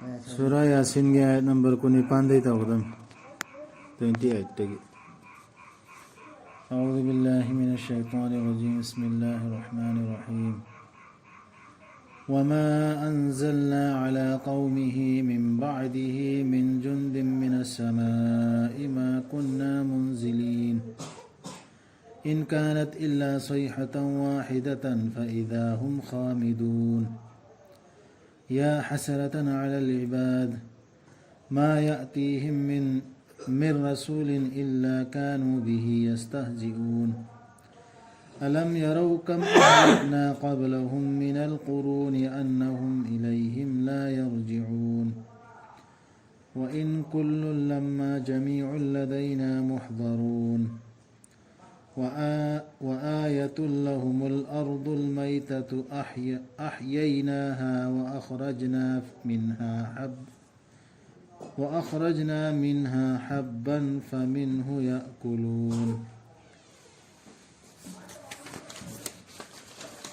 Surah Yasin के आयत number को निपान देता होगा 28 तक أعوذ بالله من الشيطان الرجيم بسم الله الرحمن الرحيم وما أنزلنا على قومه من بعده من جند من السماء ما كنا منزلين إن كانت إلا صيحة واحدة فإذا هم خامدون يا حسرة على العباد ما يأتيهم من رسول إلا كانوا به يستهزئون ألم يروا كم أهلكنا قبلهم من القرون أنهم إليهم لا يرجعون وإن كل لما جميع لدينا محضرون وآية لهم الأرض الميتة أحييناها وأخرجنا منها حبا فمنه يأكلون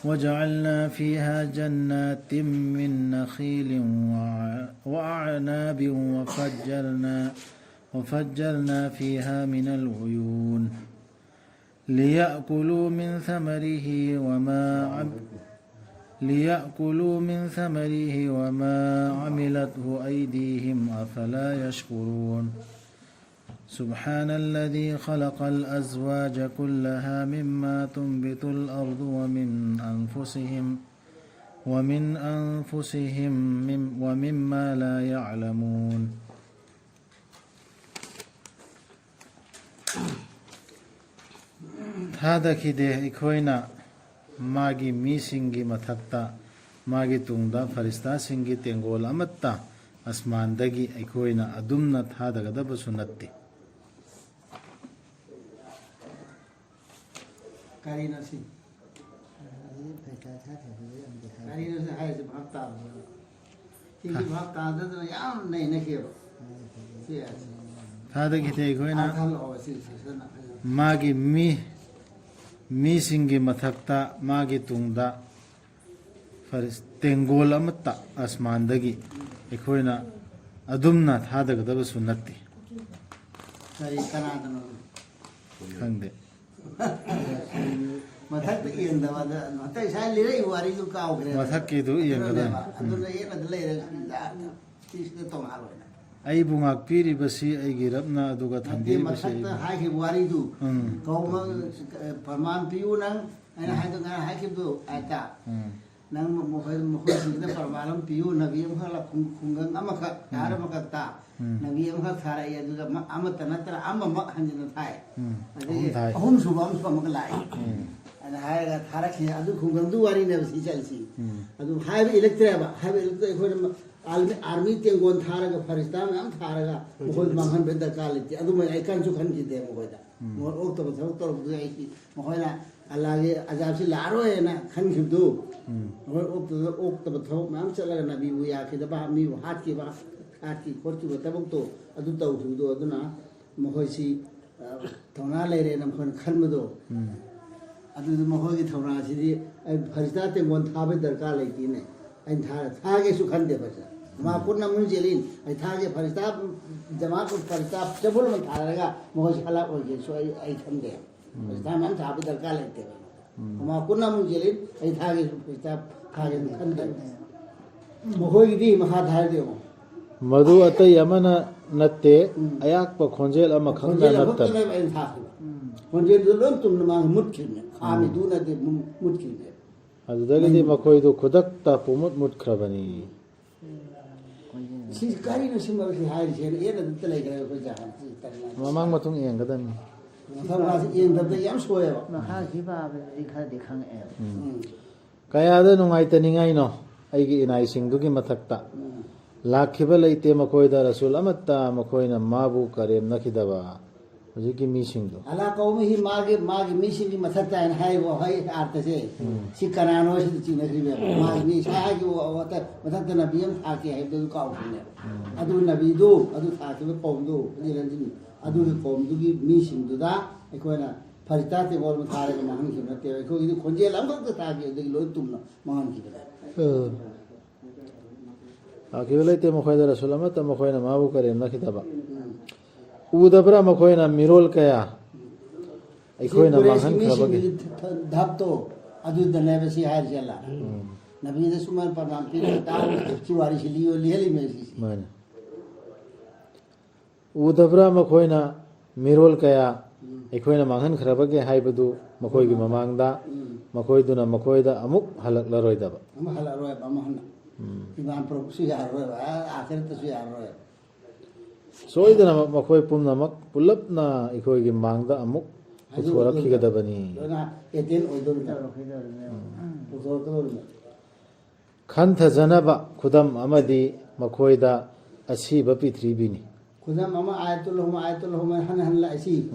وجعلنا فيها جنات من نخيل وأعناب وفجرنا فيها من العيون ليأكلوا من ثمره وما عملته أيديهم أفلا يشكرون سبحان الذي خلق الأزواج كلها مما تنبت الأرض ومن أنفسهم ومما لا يعلمون هذا كده إخوينا मागी मीसिंगी मथक्ता मागी तुंगदा फरिस्ता सिंगी तेंगोल अमत्ता अस्मानदगी अखोइना अदुमना थादगदबसु नत्ते कारीनसी कारीनसी हाय से भक्ता सिंगी भक्ता दद याम नहीं नखेबो थादगी ते अखोइना मागी मीसिंगी मथक्ता मागी तुंगदा फरिस तेंगोल अमत्ता अस्मानदगी अखोइना अदुमना थादगदबसु नत्ते करी कनादनो खंदे मथक येंदवाद मथक साय लिरे वारी दु कावग्रे मथक की दु येंगदा अदुना येना लेरे तीसके तोंगालोना आई बुंगाक पीरी बसी आई गिरबना अदुगा थंदी बसी हाय के वारी दु कौम फरमान पियु नंग अना हाय तो हाय के दु आता नंग मखोय सिंगदा फरमानम पियु नबी अमखला खुंगंग अमख यार मखता नबी अमख थारा ये दुगा अमत नतर अमम हंजन थाय अहुम सुबम सुबम लाई अना हाय गा थारा के अदु खुंगंग दु वारी ने बसी चलसी अदु हाय इलेक्ट्रेबा हाय इलेक्ट्रे खोय आर्मी तेंगोन थारगा फरिस्ता मैम थारगा मखोय मांगन बे दरकार लेती अदु मैं आइकन जो खन की दे मखोयदा मोर ओक तो बथौ तो दु आई की मखोयना अल्लाह के अजाब से लारो है ना खन खिदु मोर ओक तो बथौ मैम चलगा नबी बु या के दबा मी हाथ की खोरती बतबक तो अदु तौ खिदु अदुना मखोय सी थौना लेरे नम खन खनबदो अदु मखोय की थौना सिदी फरिस्ता तेंगोन थाबे दरकार लेती ने आई थागे सुखन दे बस मा पुन्ना मुंजेलिन आई थागे फरिस्ता जमा को फरिस्ता जबुल में थारेगा मोह हला हो गए सो आई खन दे फरिस्ता मन थाबे दरकार लेते मा पुन्ना मुंजेलिन आई थागे फरिस्ता थागे खन दे मोह गिदी महा धार दे मधु अतय यमन नत्ते अयाक प खोंजेल अम खंगना नत्त खोंजेल लोन तुम मा मुटखिने खामी दुना दे मुटखिने अदुदगदी मखोयदु खुदक्ता पुमुत मुटख्रबनी सिकारी न सिमल की हाय छे ए न दत लेगरे को जहां ममांग मतुंग एंगदन थबा एंग दत याम सोय महा हिबा दिखा दिखांग ए कयादा नुंगाइतनिंगाइ नो अइगी इनाइ सिंगदुगी मथक्ता लाखिबा लेते मखोयदा रसूल अमत्ता मखोयना माबु करेम नखिदबा हजिकी मीसिंगदो अला कौमी ही मागे मीसिंगी मथक्ता एन हाय वो हाय आर्त से सिकनानो से चिनगरी बे मागे मी साहा की वो मथक्ता नबीम थाके हाय दु काउ ने अदु नबी दो अदु थाके बे कौम दो निरंजन अदु कौम दुगी मीसिंगदुदा अखोना फरिस्ता ते बोल में थारे के महन की नते अखो इदु खोजे लंबक थाके दि लोय तुम महन की बे ꯂꯥꯛꯈꯤꯕ ꯂꯩꯇꯦ ꯃꯈꯣꯏꯗ ꯔꯁꯨꯜ ꯑꯃꯠꯇ ꯃꯈꯣꯏꯅ ꯃꯥꯕꯨ ꯀꯔꯦꯝꯅꯈꯤꯗꯕ ꯎꯗꯕ꯭ꯔꯥ ꯃꯈꯣꯏꯅ ꯃꯤꯔꯣꯜ ꯀꯌꯥ ꯑꯩꯈꯣꯏꯅ ꯃꯥꯡꯍꯟꯈ꯭ꯔꯕꯒꯦ ꯙꯞꯇꯣ ꯑꯗꯨꯗꯅꯦꯕ ꯁꯤ ꯍꯥꯏꯔꯤꯁꯦ ꯑꯜꯂꯥ ꯅꯕꯤꯗ ꯁꯨꯃꯥꯏꯅ ꯄꯔꯃꯥꯟ ꯄꯤꯔꯒ ꯇꯥꯎ ꯁꯤ ꯋꯥꯔꯤꯁꯤ ꯂꯤꯍꯜꯂꯤꯃꯦ ꯁꯤꯁꯦ ꯃꯥꯅꯤ ꯎꯗꯕ꯭ꯔꯥ ꯃꯈꯣꯏꯅ ꯃꯤꯔꯣꯜ ꯀꯌꯥ ꯑꯩꯈꯣꯏꯅ ꯃꯥꯡꯍꯟꯈ꯭ꯔꯕꯒꯦ ꯍꯥꯏꯕꯗු ꯃꯈꯣꯏꯒꯤ ꯃꯃꯥꯡꯗ ꯃꯈꯣꯏꯗꯨꯅ ꯃꯈꯣꯏꯗ ꯑꯃꯨꯛ ꯍꯜꯂꯛꯂꯔꯣꯏꯗꯕ ꯑꯃ ꯍꯜꯂꯛꯑꯔꯣꯏꯕ ꯑꯃ ꯍꯟꯅ ꯏꯃꯥꯟ ꯄꯨꯔꯛꯄꯁꯨ ꯌꯥꯔꯔꯣꯏꯕ ꯑꯥꯈꯤꯔꯠꯇꯁꯨ ꯌꯥꯔꯔꯣꯏꯕ ꯁꯣꯏꯗꯅ ꯃꯈꯣꯏ ꯄꯨꯝꯅꯃꯛ ꯄꯨꯂꯞꯅ ꯑꯩꯈꯣꯏꯒꯤ ꯃꯥꯡꯗ ꯑꯃꯨꯛ ꯄꯨꯊꯣꯔꯛꯈꯤꯒꯗꯕꯅꯤ ꯂꯣꯏꯅ ꯑꯦꯇꯦꯟ ꯑꯣꯏꯗꯣꯔꯤꯕ ꯄꯨꯊꯣꯔꯛꯀꯗꯧꯔꯤꯕ ꯈꯟꯊꯖꯅꯕ ꯈꯨꯗꯝ ꯑꯃꯗꯤ ꯃꯈꯣꯏꯗ ꯑꯁꯤꯕ ꯄ꯭ꯔꯤꯊꯤꯕꯤꯅꯤ ꯈꯨꯗꯝ ꯑꯃ ꯑꯥꯌatullahum ꯍꯟ ꯍꯟꯂꯛꯏꯁꯤ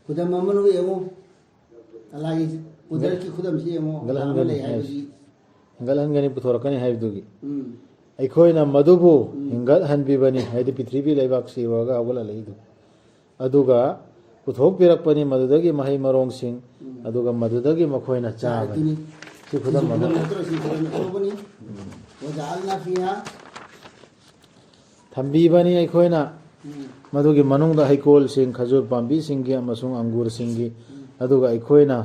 ꯈꯨꯗꯝ ꯑꯃꯅ ꯌꯦꯡꯉꯨ ꯑꯜꯂꯥꯍꯒꯤ ꯀꯨꯗꯔꯠꯀꯤ ꯈꯨꯗꯝꯁꯤ ꯌꯦꯡꯉꯨ ꯑꯃ ꯂꯩ ꯍꯥꯏꯕꯁꯤ ꯍꯤꯡꯒꯠꯍꯟꯒꯅꯤ ꯄꯨꯊꯣꯔꯛꯀꯅꯤ ꯍꯥꯏꯕꯗꯨꯒꯤ ꯑꯩꯈꯣꯏꯅ ꯃꯗꯨꯕꯨ ꯍꯤꯡꯒꯠꯍꯟꯕꯤꯕꯅꯤ ꯍꯥꯏꯗꯤ ꯄ꯭ꯔꯤꯊꯤꯕꯤ ꯂꯩꯕꯥꯛ ꯁꯤꯔꯨꯔꯒ ꯍꯧꯒꯠꯂꯛꯏꯗꯨ ꯑꯗꯨꯒ ꯄꯨꯊꯣꯛꯄꯤꯔꯛꯄꯅꯤ ꯃꯗꯨꯗꯒꯤ ꯃꯍꯩ ꯃꯔꯣꯡꯁꯤꯡ ꯑꯗꯨꯒ ꯃꯗꯨꯗꯒꯤ ꯃꯈꯣꯏꯅ ꯆꯥꯕꯅꯤ ꯁꯤ ꯈꯨꯗꯝ ꯑꯃ ꯊꯝꯕꯤꯕꯅꯤ ꯑꯩꯈꯣꯏꯅ ꯃꯗꯨꯒꯤ ꯃꯅꯨꯡꯗ ꯍꯩꯀꯣꯜꯁꯤꯡ ꯈꯖꯨꯔ ꯄꯥꯝꯕꯤꯁꯤꯡꯒꯤ ꯑꯃꯁꯨꯡ ꯑꯪꯒꯨꯔꯁꯤꯡꯒꯤ ꯑꯗꯨꯒ ꯑꯩꯈꯣꯏꯅ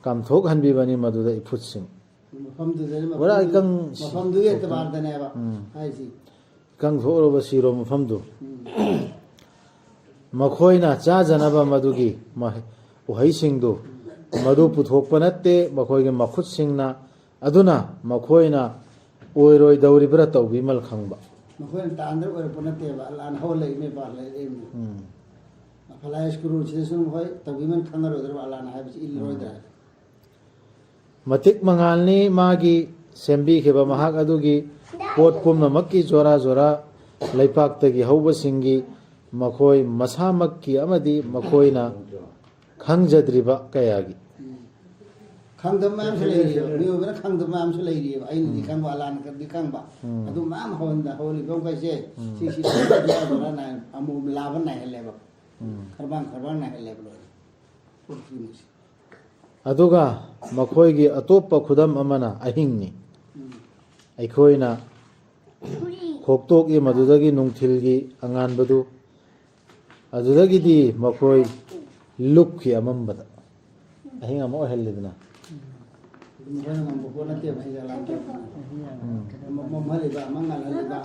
ꯀꯥꯝꯊꯣꯛꯍꯟꯕꯤꯕꯅꯤ ꯃꯗꯨꯗ ꯏꯐꯨꯠꯁꯤꯡ ꯄꯨꯔꯥ ꯃꯐꯝꯗꯨꯒꯤ ꯑꯦꯇꯕꯥꯔꯗꯅꯦꯕ ꯍꯥꯏꯁꯤ ꯏꯀꯪ ꯊꯣꯛꯎꯔꯕ ꯁꯤꯔꯣ ꯃꯐꯝꯗꯨ ꯃꯈꯣꯏꯅ ꯆꯥꯖꯅꯕ ꯃꯗꯨꯒꯤ ꯎꯍꯩꯁꯤꯡꯗꯨ ꯃꯗꯨ ꯄꯨꯊꯣꯛꯄ ꯅꯠꯇꯦ ꯃꯈꯣꯏꯒꯤ ꯃꯈꯨꯠꯁꯤꯡꯅ ꯑꯗꯨꯅ ꯃꯈꯣꯏꯅ ꯑꯣꯏꯔꯣꯏꯗꯧꯔꯤꯕ꯭ꯔꯥ ꯇꯧꯕꯤꯃꯜ ꯈꯪꯕ ꯃꯈꯣꯏꯅ ꯇꯥꯟꯗ꯭ꯔ ꯑꯣꯏꯔꯛꯄ ꯅꯠꯇꯦꯕ ꯑꯜꯂꯥꯍꯅ ꯍꯧꯍꯜꯂꯛꯏꯅꯦ ꯂꯩꯔꯛꯏꯅꯦ ꯐꯂꯥꯏꯁꯀꯨꯔꯨ ꯁꯤꯗꯁꯨ ꯃꯈꯣꯏ ꯇꯧꯕꯤꯃꯜ ꯈꯪꯉꯔꯣꯏꯗ꯭ꯔꯕ ꯑꯜꯂꯥꯍꯅ ꯍꯥꯏꯕꯁꯤ ꯏꯜꯂꯔꯣꯏꯗ꯭ꯔꯥ ꯃꯇꯤꯛ ꯃꯉꯥꯜꯅꯤ ꯃꯥꯒꯤ ꯁꯦꯝꯕꯤꯈꯤꯕ ꯃꯍꯥꯛ ꯑꯗꯨꯒꯤ ꯄꯣꯠ ꯄꯨꯝꯅꯃꯛꯀꯤ ꯖꯣꯔꯥ ꯖꯣꯔꯥ ꯂꯩꯄꯥꯛꯇꯒꯤ ꯍꯧꯕꯁꯤꯡꯒꯤ ꯃꯈꯣꯏ ꯃꯁꯥꯃꯛꯀꯤ ꯑꯃꯗꯤ ꯃꯈꯣꯏꯅ ꯈꯪꯖꯗ꯭ꯔꯤꯕ ꯀꯌꯥꯒꯤ ꯈꯪꯗꯕ ꯃꯌꯥꯝꯁꯨ ꯂꯩꯔꯤꯑꯕ ꯃꯤꯑꯣꯏꯕꯅ ꯈꯪꯗꯕ ꯃꯌꯥꯝꯁꯨ ꯂꯩꯔꯤꯑꯕ ꯑꯩꯅꯗꯤ ꯈꯪꯕ ꯑꯜꯂꯥꯍꯅ ꯈꯔꯗꯤ ꯈꯪꯕ ꯑꯗꯨ ꯃꯌꯥꯝ ꯍꯧꯍꯜꯂꯤꯕ ꯃꯈꯩꯁꯦ ꯁꯤꯁꯤ ꯑꯃꯨꯛ ꯂꯥꯕ ꯅꯥꯏꯍꯜꯂꯦꯕ ꯈꯔꯕꯥꯡ ꯅꯥꯏꯍꯜꯂꯦꯕ ꯂꯣꯏꯅ ꯑꯗꯨꯒ ꯃꯈꯣꯏꯒꯤ ꯑꯇꯣꯞꯄ ꯈꯨꯗꯝ ꯑꯃꯅ ꯑꯍꯤꯡꯅꯤ ꯑꯩꯈꯣꯏꯅ ꯈꯣꯛꯇꯣꯛꯏ ꯃꯗꯨꯗꯒꯤ ꯅꯨꯡꯊꯤꯜꯒꯤ ꯑꯉꯥꯟꯕꯗꯨ ꯑꯗꯨꯗꯒꯤꯗꯤ ꯃꯈꯣꯏ ꯂꯨꯞꯈꯤ ꯑꯃꯝꯕꯗ ꯑꯍꯤꯡ ꯑꯃ ꯑꯣꯏꯍꯜꯂꯤꯗꯅ ꯃꯈꯣꯏꯅ ꯉꯝꯕ ꯄꯣꯠ ꯅꯠꯇꯦꯕ ꯍꯩ ꯃꯝꯍꯜꯂꯤꯕ ꯑꯃ ꯉꯥꯜꯍꯜꯂꯤꯕ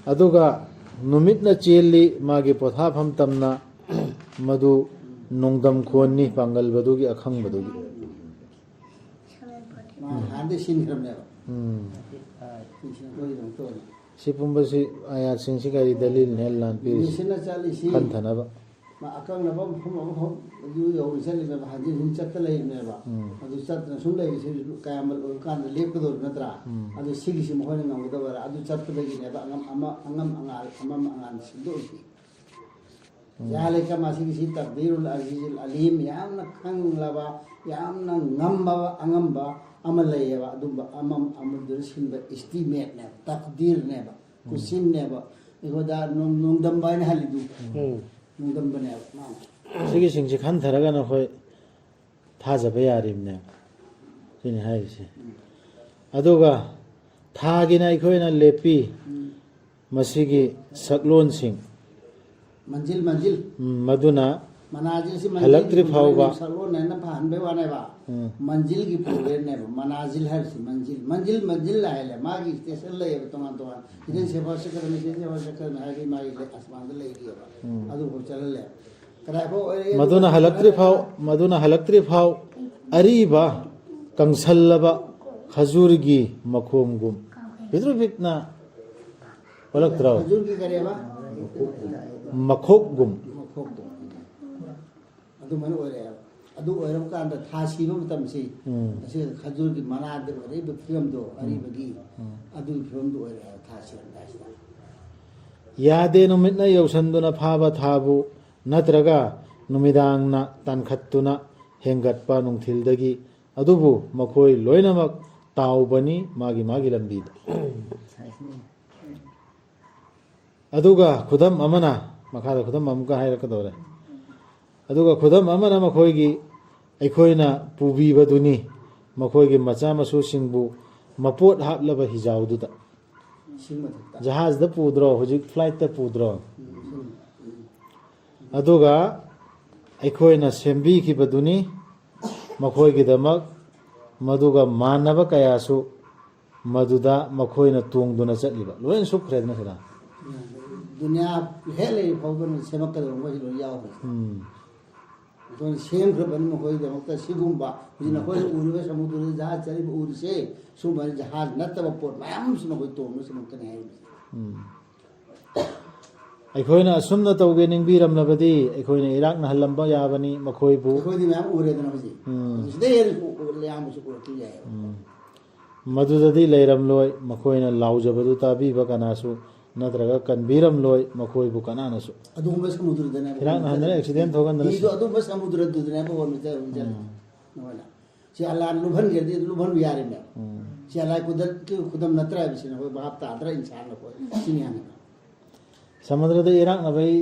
ꯑꯗꯨꯒ ꯅꯨꯃꯤꯠꯅ ꯆꯦꯜꯂꯤ ꯃꯥꯒꯤ ꯄꯣꯊꯥꯐꯝ ꯇꯝꯅ ꯃꯗꯨ ꯅꯣꯡꯗꯝ ꯈꯣꯟꯅꯤ ꯄꯥꯡꯒꯜꯕꯗꯨꯒꯤ ꯑꯈꯪꯕꯗꯨꯒꯤ ꯍꯥꯟꯅꯗꯤ ꯁꯤꯟꯈ꯭ꯔꯕꯅꯦꯕ ꯁꯤ ꯄꯨꯝꯕꯁꯤ ꯑꯌꯥꯠꯁꯤꯡꯁꯤ ꯀꯔꯤ ꯗꯂꯤꯜꯅꯤ ꯂꯥꯟ ꯄꯤꯔꯤꯁꯤ ꯈꯟꯊꯅꯕ ꯑꯀꯛꯅꯕ ꯃꯐꯝ ꯑꯃꯐꯥꯎ ꯌꯧꯅ ꯆꯠꯂꯤꯕꯅꯦꯕ ꯍꯟꯖꯤꯟ ꯍꯟꯖꯤꯟ ꯆꯠꯇ ꯂꯩꯔꯤꯕꯅꯦꯕ ꯑꯗꯨ ꯆꯠꯇꯅ ꯁꯨꯝ ꯂꯩꯔꯤꯁꯤ ꯀꯌꯥꯃꯜ ꯑꯣꯏꯕꯀꯥꯟꯗ ꯂꯦꯞꯀꯗꯧꯔꯤꯕ ꯅꯠꯇ꯭ꯔꯥ ꯑꯗꯨ ꯁꯤꯒꯤꯁꯤ ꯃꯈꯣꯏꯅ ꯉꯝꯒꯗꯕꯔꯥ ꯑꯗꯨ ꯆꯠꯄꯗꯒꯤꯅꯦꯕ ꯑꯉꯝ ꯑꯉꯥꯟ ꯁꯤꯟꯗꯣꯛꯏꯁꯤ ꯖꯥꯂꯤꯀ ꯃꯁꯤꯒꯤꯁꯤ ꯇꯛꯗꯤꯔꯨꯜ ꯑꯖꯤꯖꯨꯜ ꯑꯂꯤꯝ ꯌꯥꯝꯅ ꯈꯪꯂꯕ ꯌꯥꯝꯅ ꯑꯉꯝꯕ ꯑꯃ ꯂꯩꯌꯦꯕ ꯑꯗꯨꯝꯕ ꯑꯃꯗꯨꯅ ꯁꯤꯟꯕ ꯏꯁꯇꯤꯃꯦꯠꯅꯦꯕ ꯇꯛꯗꯤꯔꯅꯦꯕ ꯈꯨꯁꯤꯟꯅꯦꯕ ꯑꯩꯈꯣꯏꯗ ꯅꯣꯡꯗꯝꯕ ꯍꯥꯏꯅ ꯍꯜꯂꯤꯗꯨ ꯅꯣꯡꯗꯝꯕꯅꯦꯕ ꯃꯥꯅ ꯁꯤꯒꯤꯁꯤꯡꯁꯤ ꯈꯟꯊꯔꯒ ꯑꯩꯈꯣꯏ ꯊꯥꯖꯕ ꯌꯥꯔꯤꯕꯅꯦꯕ ꯁꯤꯅꯤ ꯍꯥꯏꯔꯤꯁꯦ ꯑꯗꯨꯒ ꯊꯥꯒꯤꯅ ꯑꯩꯈꯣꯏꯅ ꯂꯦꯞꯄꯤ ꯃꯁꯤꯒꯤ ꯁꯛꯂꯣꯟꯁꯤꯡ ꯃꯟꯖꯤꯜ ꯃꯗꯨꯅ ꯃꯅꯥꯖꯤꯜꯁꯤ ꯍꯜꯂꯛꯇ꯭ꯔꯤ ꯐꯥꯎꯕ ꯁꯛꯂꯣꯟꯅ ꯐꯍꯟꯕꯩ ꯋꯥꯅꯦꯕ ꯃꯟꯖꯤꯜꯒꯤ ꯄ꯭ꯔꯣꯒ꯭ꯔꯦꯝꯅꯦꯕ ꯃꯅꯥꯖꯤꯜ ꯍꯥꯏꯔꯤꯁꯤ ꯃꯟꯖꯤꯜ ꯍꯥꯏꯂꯦ ꯃꯥꯒꯤ ꯁ꯭ꯇꯦꯁꯟ ꯂꯩꯌꯦꯕ ꯇꯣꯉꯥꯟ ꯁꯤꯗꯩ ꯁꯦꯐꯔ ꯆꯠꯀꯗꯕꯅꯤ ꯁꯤꯗꯩ ꯁꯦꯐꯔ ꯆꯠꯀꯗꯕꯅꯤ ꯍꯥꯏꯕꯒꯤ ꯃꯥꯒꯤ ꯑꯁꯃꯥꯟꯗ ꯂꯩꯔꯤꯑꯕ ꯑꯗꯨꯐꯥꯎ ꯆꯠꯍꯜꯂꯦ ꯀꯗꯥꯏꯐꯥꯎ ꯑꯣꯏꯔꯦ ꯃꯗꯨꯅ ꯍꯜꯂꯛꯇ꯭ꯔꯤ ꯐꯥꯎ ꯑꯔꯤꯕ ꯀꯪꯁꯜꯂꯕ ꯈꯖꯨꯔꯒꯤ ꯃꯈꯣꯝꯒꯨꯝ ꯄꯤꯇ꯭ꯔꯨ ꯄꯤꯛꯅ ꯑꯣꯜꯂꯛꯇ꯭ꯔꯣ ꯈꯖꯨꯔꯒꯤ ꯀꯔꯤꯕ ꯃꯈꯣꯛꯒꯨꯝ ꯃꯈꯣꯛꯇꯣ ꯑꯗꯨꯃꯥꯏꯅ ꯑꯣꯏꯔꯛꯑꯦꯕ ꯑꯗꯨ ꯑꯣꯏꯔꯕ ꯀꯥꯟꯗ ꯊꯥ ꯁꯤꯕ ꯃꯇꯝꯁꯤ ꯑꯁꯤꯗ ꯈꯖꯨꯔꯒꯤ ꯃꯅꯥꯗ ꯑꯣꯏꯔꯛꯏꯕ ꯐꯤꯕꯝꯗꯣ ꯑꯔꯤꯕꯒꯤ ꯑꯗꯨꯒꯤ ꯐꯤꯕꯝꯗꯣ ꯑꯣꯏꯔꯛꯑꯦꯕ ꯊꯥ ꯁꯤꯔꯝꯗꯥꯏꯁꯤꯗ ꯌꯥꯗꯦ ꯅꯨꯃꯤꯠꯅ ꯌꯧꯁꯟꯗꯨꯅ ꯐꯥꯕ ꯊꯥꯕꯨ ꯅꯠꯇ꯭ꯔꯒ ꯅꯨꯃꯤꯗꯥꯡꯅ ꯇꯥꯟꯈꯠꯇꯨꯅ ꯍꯦꯟꯒꯠꯄ ꯅꯨꯡꯊꯤꯜꯗꯒꯤ ꯑꯗꯨꯕꯨ ꯃꯈꯣꯏ ꯂꯣꯏꯅꯃꯛ ꯇꯥꯎꯕꯅꯤ ꯃꯥꯒꯤ ꯂꯝꯕꯤꯗ ꯑꯗꯨꯒ ꯈꯨꯗꯝ ꯑꯃꯅ ꯃꯈꯥꯗ ꯈꯨꯗꯝ ꯑꯃꯨꯛꯀ ꯍꯥꯏꯔꯛꯀꯗꯧꯔꯦ ꯑꯗꯨꯒ ꯈꯨꯗꯝ ꯑꯃꯅ ꯑꯩꯈꯣꯏꯅ ꯄꯨꯕꯤꯕꯗꯨꯅꯤ ꯃꯈꯣꯏꯒꯤ ꯃꯆꯥ ꯃꯁꯨꯁꯤꯡꯕꯨ ꯃꯄꯣꯠ ꯍꯥꯞꯂꯕ ꯍꯤꯖꯥꯎꯗꯨꯗ ꯏꯁꯤꯡ ꯃꯊꯛꯇ ꯖꯍꯥꯖꯗ ꯄꯨꯗ꯭ꯔꯣ ꯍꯧꯖꯤꯛ ꯐ꯭ꯂꯥꯏꯠꯇ ꯄꯨꯗ꯭ꯔꯣ ꯑꯗꯨꯒ ꯑꯩꯈꯣꯏꯅ ꯁꯦꯝꯕꯤꯈꯤꯕꯗꯨꯅꯤ ꯃꯈꯣꯏꯒꯤꯗꯃꯛ ꯃꯗꯨꯒ ꯃꯥꯟꯅꯕ ꯀꯌꯥꯁꯨ ꯃꯗꯨꯗ ꯃꯈꯣꯏꯅ ꯇꯣꯡꯗꯨꯅ ꯆꯠꯂꯤꯕ ꯂꯣꯏꯅ ꯁꯨꯞꯈ꯭ꯔꯦꯗꯅ ꯁꯤꯗ ꯗꯨꯅꯤꯌꯥ ꯍꯦꯛ ꯂꯩꯔꯤ ꯐꯥꯎꯕ ꯁꯦꯝꯃꯛꯀꯗꯕ ꯃꯣꯏꯁꯤ ꯂꯣꯏ ꯌꯥꯎꯈ꯭ꯔꯦ ꯑꯩꯈꯣꯏꯅ ꯁꯦꯝꯈ꯭ꯔꯕꯅꯤ ꯃꯈꯣꯏꯒꯤꯗꯃꯛꯇ ꯁꯤꯒꯨꯝꯕ ꯍꯧꯖꯤꯛ ꯅꯈꯣꯏꯅ ꯎꯔꯤꯕ ꯁꯃꯨꯗ꯭ꯔꯗ ꯖꯍꯥꯖ ꯆꯠꯂꯤꯕ ꯎꯔꯤꯁꯦ ꯁꯨꯝꯕ ꯖꯍꯥꯖ ꯅꯠꯇꯕ ꯄꯣꯠ ꯃꯌꯥꯝ ꯑꯃꯁꯨ ꯅꯈꯣꯏ ꯇꯣꯡꯕ ꯁꯦꯝꯃꯛꯀꯅꯤ ꯍꯥꯏꯔꯤꯕꯁꯦ ꯑꯩꯈꯣꯏꯅ ꯑꯁꯨꯝꯅ ꯇꯧꯒꯦ ꯅꯤꯡꯕꯤꯔꯝꯂꯕꯗꯤ ꯑꯩꯈꯣꯏꯅ ꯏꯔꯥꯛꯅꯍꯜꯂꯝꯕ ꯌꯥꯕꯅꯤ ꯃꯈꯣꯏꯕꯨ ꯑꯩꯈꯣꯏꯗꯤ ꯃꯌꯥꯝ ꯎꯔꯦꯗꯅ ꯍꯧꯖꯤꯛ ꯁꯤꯗ ꯍꯦꯟꯅ ꯌꯥꯝꯕꯁꯨ ꯎꯔꯛꯄ ꯌꯥꯏꯑꯕ ꯃꯗꯨꯗꯗꯤ ꯂꯩꯔꯝꯂꯣꯏ ꯃꯈꯣꯏꯅ ꯂꯥꯎꯖꯕꯗꯨ ꯇꯥꯕꯤꯕ ꯀꯅꯥꯁꯨ ꯅꯠꯇ꯭ꯔꯒ ꯀꯟꯕꯤꯔꯝꯂꯣꯏ ꯃꯈꯣꯏꯕꯨ ꯀꯅꯥꯅꯁꯨ ꯑꯗꯨꯒꯨꯝꯕ ꯁꯃꯨꯗ꯭ꯔꯗꯅꯦ ꯏꯔꯥꯛꯅꯍꯟꯗꯅ ꯑꯦꯛꯁꯤꯗꯦꯟ ꯊꯣꯛꯍꯟꯗꯅ ꯍꯤꯗꯣ ꯑꯗꯨꯒꯨꯝꯕ ꯁꯃꯨꯗ꯭ꯔꯗꯨꯗꯅꯦꯕ ꯍꯣꯟꯕ ꯅꯣꯏꯅ ꯁꯤ ꯑꯜꯂꯥꯍꯅ ꯂꯨꯞꯍꯟꯒꯦꯗꯤ ꯂꯨꯞꯍꯟꯕ ꯌꯥꯔꯤꯃꯦ ꯁꯤ ꯑꯜꯂꯥꯍ ꯈꯨꯗꯝ ꯅꯠꯇ꯭ꯔ ꯍꯥꯏꯕꯁꯤꯅ ꯑꯩꯈꯣꯏ ꯚꯥꯞ ꯇꯥꯗ꯭ꯔ ꯏꯟꯁꯥꯟ ꯑꯩꯈꯣꯏ ꯁꯤꯅꯤ ꯍꯥꯟꯅ ꯁꯃꯨꯗ꯭ꯔꯗ ꯏꯔꯥꯛꯅꯕꯩ